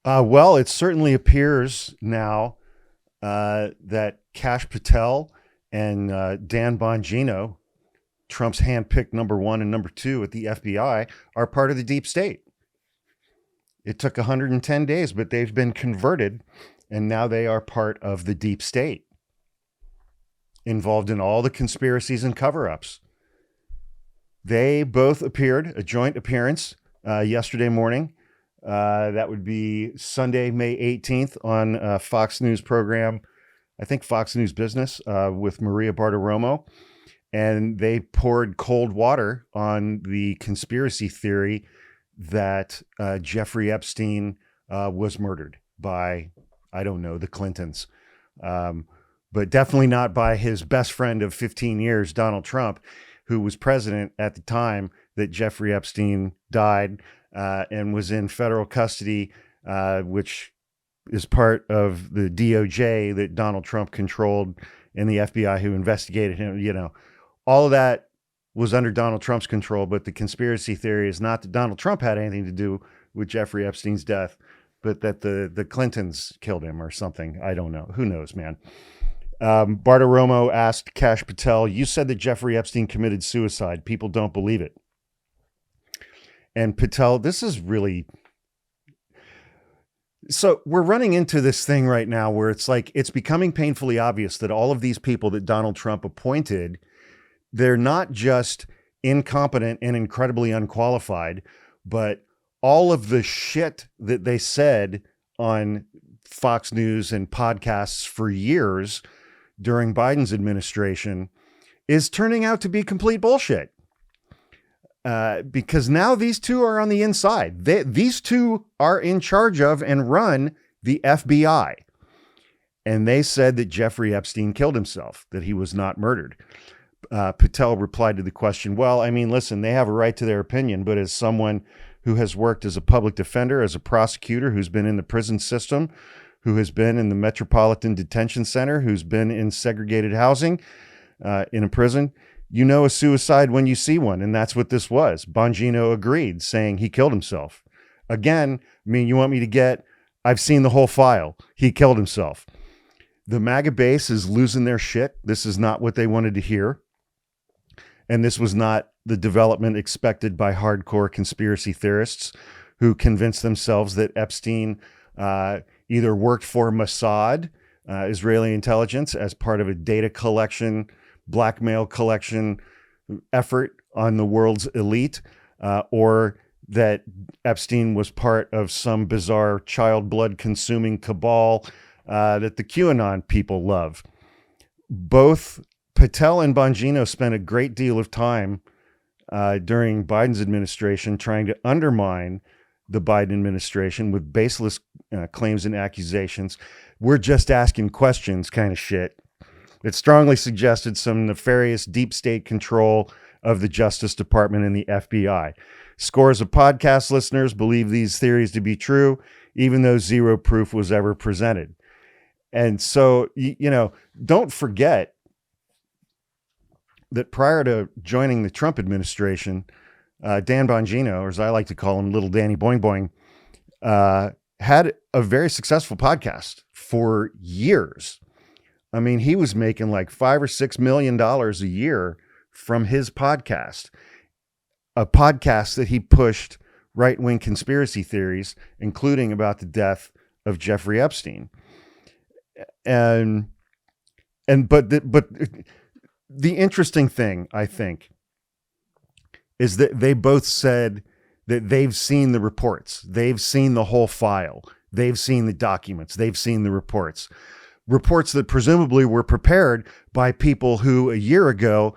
Well, it certainly appears now that Kash Patel and Dan Bongino, Trump's handpicked number one and number two at the FBI, are part of the deep state. It took 110 days, but they've been converted, and now they are part of the deep state, involved in all the conspiracies and cover-ups. They both appeared, a joint appearance yesterday morning. That would be Sunday, May 18th on Fox News program, I think Fox News Business, with Maria Bartiromo. And they poured cold water on the conspiracy theory that Jeffrey Epstein was murdered by, I don't know, the Clintons. But definitely not by his best friend of 15 years, Donald Trump, who was president at the time that Jeffrey Epstein died and was in federal custody, which is part of the DOJ that Donald Trump controlled, and the FBI who investigated him. You know, all of that was under Donald Trump's control, but the conspiracy theory is not that Donald Trump had anything to do with Jeffrey Epstein's death, but that the Clintons killed him or something. I don't know. Who knows, man? Bartiromo asked Kash Patel, "You said that Jeffrey Epstein committed suicide. People don't believe it." And Patel, this is really... So we're running into this thing right now where it's like, it's becoming painfully obvious that all of these people that Donald Trump appointed, they're not just incompetent and incredibly unqualified, but all of the shit that they said on Fox News and podcasts for years during Biden's administration is turning out to be complete bullshit. Because now these two are on the inside. These two are in charge of and run the FBI. And they said that Jeffrey Epstein killed himself, that he was not murdered. Patel replied to the question, well, I mean, listen, they have a right to their opinion, but as someone who has worked as a public defender, as a prosecutor, who's been in the prison system, who has been in the Metropolitan Detention Center, who's been in segregated housing, in a prison, you know a suicide when you see one, and that's what this was. Bongino agreed, saying he killed himself. Again, I mean, you want me to get, I've seen the whole file. He killed himself. The MAGA base is losing their shit. This is not what they wanted to hear. And this was not the development expected by hardcore conspiracy theorists who convinced themselves that Epstein either worked for Mossad, Israeli intelligence, as part of a data collection, blackmail collection effort on the world's elite, or that Epstein was part of some bizarre child blood consuming cabal that the QAnon people love. Both Patel and Bongino spent a great deal of time during Biden's administration trying to undermine the Biden administration with baseless claims and accusations. We're just asking questions kind of shit. It strongly suggested some nefarious deep state control of the Justice Department and the FBI. Scores of podcast listeners believe these theories to be true, even though zero proof was ever presented. And so, you know, don't forget that prior to joining the Trump administration, Dan Bongino, or as I like to call him, Little Danny Boing Boing, had a very successful podcast for years. I mean, he was making like $5 or $6 million a year from his podcast, a podcast that he pushed right-wing conspiracy theories, including about the death of Jeffrey Epstein. But the interesting thing, I think, is that they both said that they've seen the reports. They've seen the whole file. They've seen the documents. They've seen the reports. Reports that presumably were prepared by people who a year ago,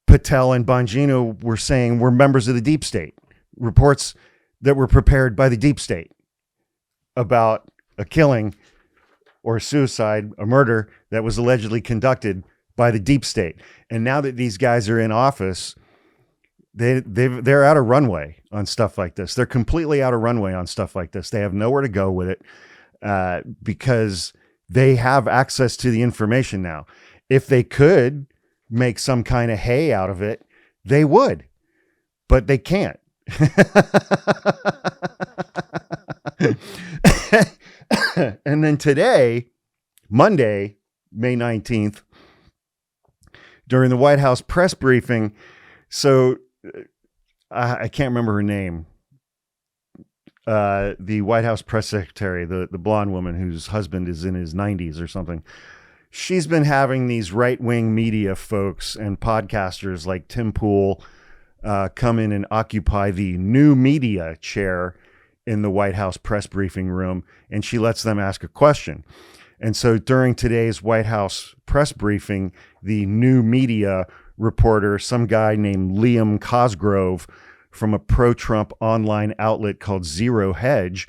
Patel and Bongino were saying were members of the deep state. Reports that were prepared by the deep state about a killing or a suicide, a murder that was allegedly conducted by the deep state. And now that these guys are in office, they're out of runway on stuff like this. They're completely out of runway on stuff like this. They have nowhere to go with it because they have access to the information now. If they could make some kind of hay out of it, they would, but they can't. And then today, Monday, May 19th, during the White House press briefing, so I can't remember her name. The White House press secretary, the blonde woman whose husband is in his 90s or something. She's been having these right-wing media folks and podcasters like Tim Pool come in and occupy the new media chair in the White House press briefing room, and she lets them ask a question. And so during today's White House press briefing, the new media reporter, some guy named Liam Cosgrove from a pro-Trump online outlet called Zero Hedge,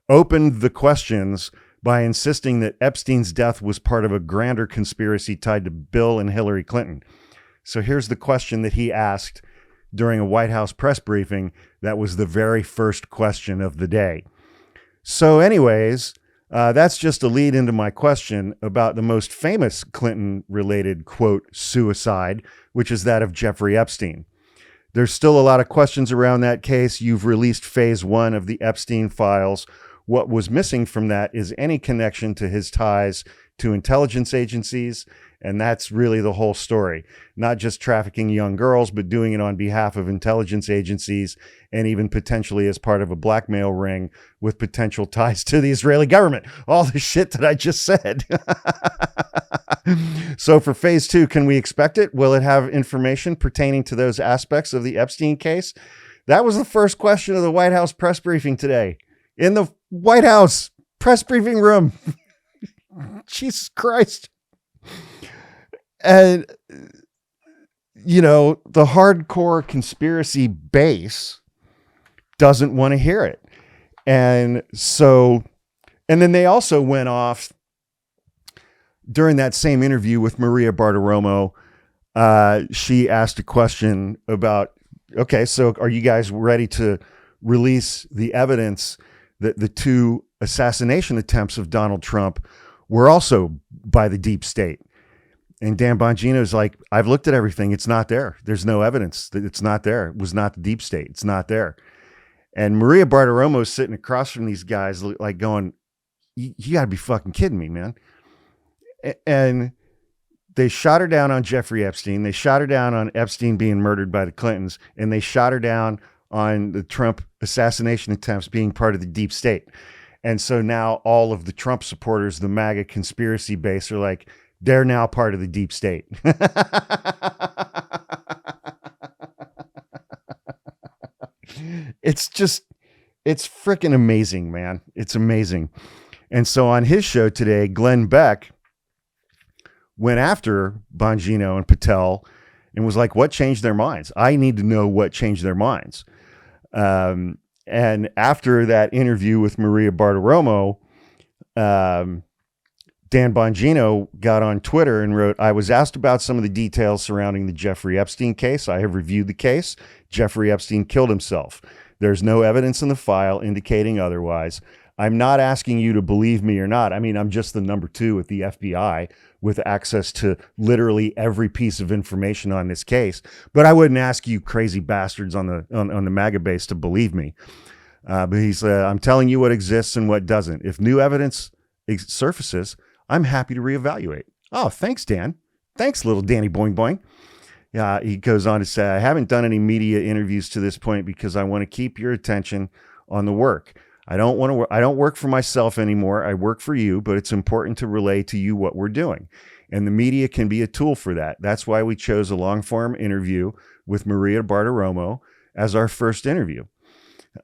opened the questions by insisting that Epstein's death was part of a grander conspiracy tied to Bill and Hillary Clinton. So here's the question that he asked during a White House press briefing. That was the very first question of the day. So anyways, that's just a lead into my question about the most famous Clinton-related, quote, suicide, which is that of Jeffrey Epstein. There's still a lot of questions around that case. You've released phase 1 of the Epstein files. What was missing from that is any connection to his ties to intelligence agencies. And that's really the whole story. Not just trafficking young girls, but doing it on behalf of intelligence agencies and even potentially as part of a blackmail ring with potential ties to the Israeli government. All the shit that I just said. So for phase 2, can we expect it? Will it have information pertaining to those aspects of the Epstein case? That was the first question of the White House press briefing today. In the White House press briefing room. Jesus Christ. And, you know, the hardcore conspiracy base doesn't want to hear it. And so, and then they also went off during that same interview with Maria Bartiromo. She asked a question about, okay, so are you guys ready to release the evidence that the 2 assassination attempts of Donald Trump were also by the deep state? And Dan Bongino is like, I've looked at everything. It's not there. There's no evidence that it's not there. It was not the deep state. It's not there. And Maria Bartiromo is sitting across from these guys like going, you got to be fucking kidding me, man. And they shot her down on Jeffrey Epstein. They shot her down on Epstein being murdered by the Clintons. And they shot her down on the Trump assassination attempts being part of the deep state. And so now all of the Trump supporters, the MAGA conspiracy base, are like, they're now part of the deep state. It's freaking amazing, man. It's amazing. And so on his show today, Glenn Beck went after Bongino and Patel and was like, what changed their minds? I need to know what changed their minds. And after that interview with Maria Bartiromo, Dan Bongino got on Twitter and wrote, I was asked about some of the details surrounding the Jeffrey Epstein case. I have reviewed the case. Jeffrey Epstein killed himself. There's no evidence in the file indicating otherwise. I'm not asking you to believe me or not. I mean, I'm just the number 2 at the FBI with access to literally every piece of information on this case. But I wouldn't ask you crazy bastards on the MAGA base to believe me. But he said, I'm telling you what exists and what doesn't. If new evidence surfaces, I'm happy to reevaluate. Oh, thanks, Dan. Thanks, little Danny Boing Boing. He goes on to say, I haven't done any media interviews to this point because I want to keep your attention on the work. I don't work for myself anymore. I work for you, but it's important to relay to you what we're doing. And the media can be a tool for that. That's why we chose a long form interview with Maria Bartiromo as our first interview.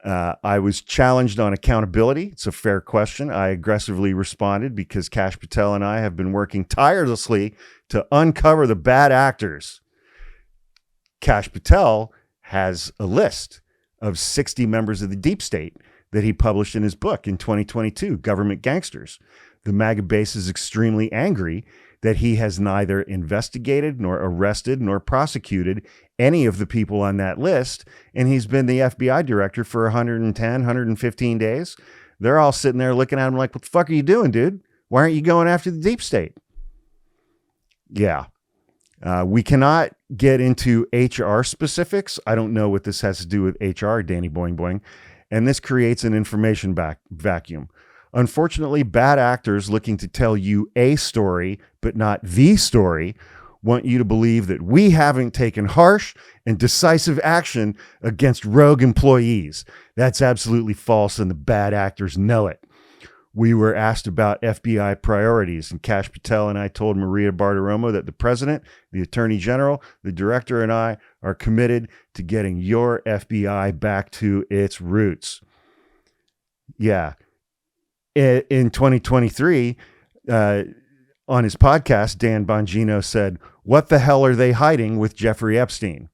I was challenged on accountability. It's a fair question. I aggressively responded because Kash, Patel, and I have been working tirelessly to uncover the bad actors. Kash Patel has a list of 60 members of the deep state that he published in his book in 2022, Government Gangsters. The MAGA base is extremely angry that he has neither investigated nor arrested nor prosecuted any of the people on that list. And he's been the FBI director for 110, 115 days. They're all sitting there looking at him like, what the fuck are you doing, dude? Why aren't you going after the deep state? Yeah. We cannot get into HR specifics. I don't know what this has to do with HR, Danny Boing Boing. And this creates an information vacuum. Unfortunately, bad actors looking to tell you a story, but not the story, want you to believe that we haven't taken harsh and decisive action against rogue employees. That's absolutely false, and the bad actors know it. We were asked about FBI priorities, and Kash, Patel, and I told Maria Bartiromo that the president, the attorney general, the director, and I are committed to getting your FBI back to its roots. Yeah. In 2023, on his podcast, Dan Bongino said, "What the hell are they hiding with Jeffrey Epstein?"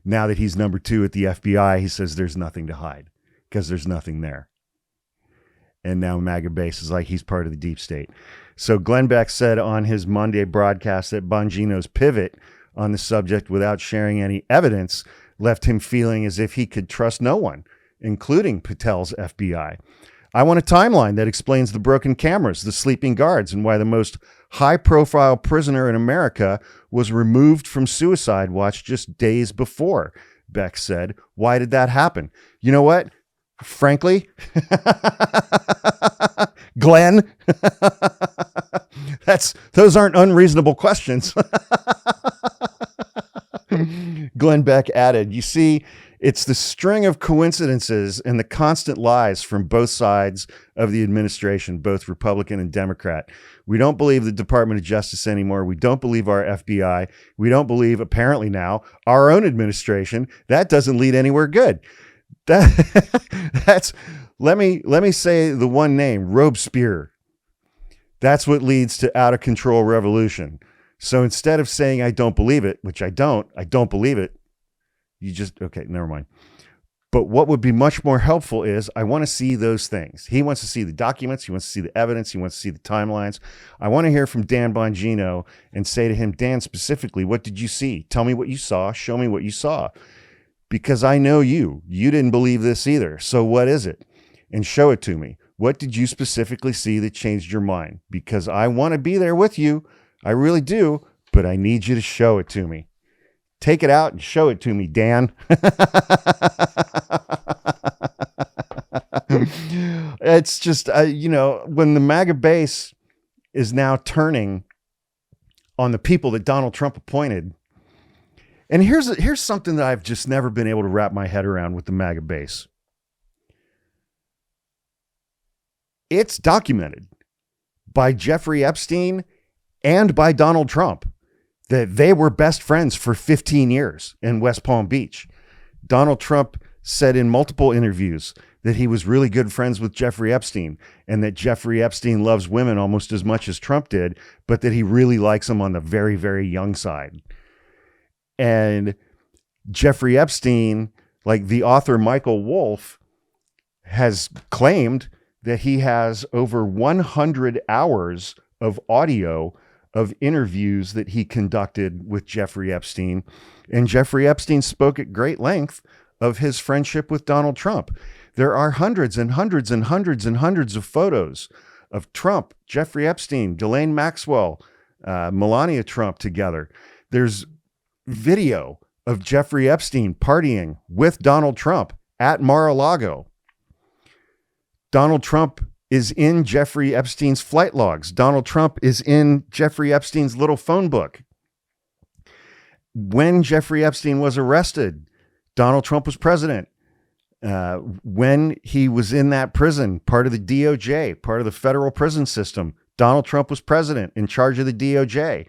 Now that he's number 2 at the FBI, he says there's nothing to hide because there's nothing there. And now MAGA base is like he's part of the deep state. So Glenn Beck said on his Monday broadcast that Bongino's pivot on the subject without sharing any evidence left him feeling as if he could trust no one, including Patel's FBI. I want a timeline that explains the broken cameras, the sleeping guards, and why the most high-profile prisoner in America was removed from suicide watch just days before, Beck said. Why did that happen? You know what? Frankly, Glenn, those aren't unreasonable questions. Glenn Beck added, "You see, it's the string of coincidences and the constant lies from both sides of the administration, both Republican and Democrat. We don't believe the Department of Justice anymore. We don't believe our FBI. We don't believe, apparently now, our own administration. That doesn't lead anywhere good." That's let me say the one name, Robespierre. That's what leads to out of control revolution. So instead of saying I don't believe it, which I don't believe it, you just, okay, never mind. But what would be much more helpful is I want to see those things. He wants to see the documents. He wants to see the evidence. He wants to see the timelines. I want to hear from Dan Bongino and say to him, Dan, specifically, what did you see? Tell me what you saw. Show me what you saw. Because I know you. You didn't believe this either. So what is it? And show it to me. What did you specifically see that changed your mind? Because I want to be there with you. I really do. But I need you to show it to me. Take it out and show it to me, Dan. It's just, when the MAGA base is now turning on the people that Donald Trump appointed. And here's something that I've just never been able to wrap my head around with the MAGA base. It's documented by Jeffrey Epstein and by Donald Trump that they were best friends for 15 years in West Palm Beach. Donald Trump said in multiple interviews that he was really good friends with Jeffrey Epstein and that Jeffrey Epstein loves women almost as much as Trump did, but that he really likes them on the very, very young side. And Jeffrey Epstein, like the author Michael Wolff, has claimed that he has over 100 hours of audio of interviews that he conducted with Jeffrey Epstein. And Jeffrey Epstein spoke at great length of his friendship with Donald Trump. There are hundreds and hundreds and hundreds and hundreds of photos of Trump, Jeffrey Epstein, Ghislaine Maxwell, Melania Trump together. There's video of Jeffrey Epstein partying with Donald Trump at Mar-a-Lago. Donald Trump is in Jeffrey Epstein's flight logs. Donald Trump is in Jeffrey Epstein's little phone book. When Jeffrey Epstein was arrested, Donald Trump was president. When he was in that prison, part of the DOJ, part of the federal prison system, Donald Trump was president in charge of the DOJ.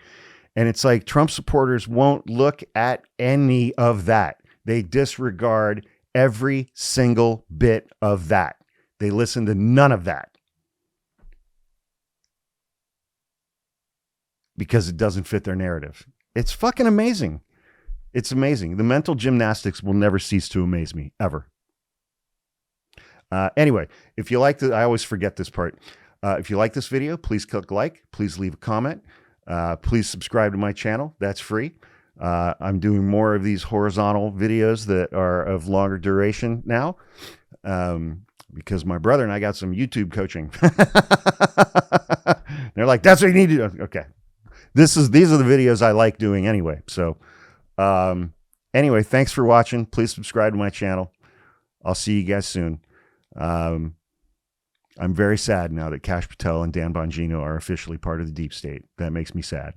And it's like Trump supporters won't look at any of that. They disregard every single bit of that. They listen to none of that because it doesn't fit their narrative. It's fucking amazing. It's amazing. The mental gymnastics will never cease to amaze me, ever. Anyway, if you like I always forget this part. If you like this video, please click like. Please leave a comment. Please subscribe to my channel. That's free. I'm doing more of these horizontal videos that are of longer duration now. Because my brother and I got some YouTube coaching. They're like, that's what you need to do. Okay. These are the videos I like doing anyway. So, anyway, thanks for watching. Please subscribe to my channel. I'll see you guys soon. I'm very sad now that Kash Patel and Dan Bongino are officially part of the deep state. That makes me sad.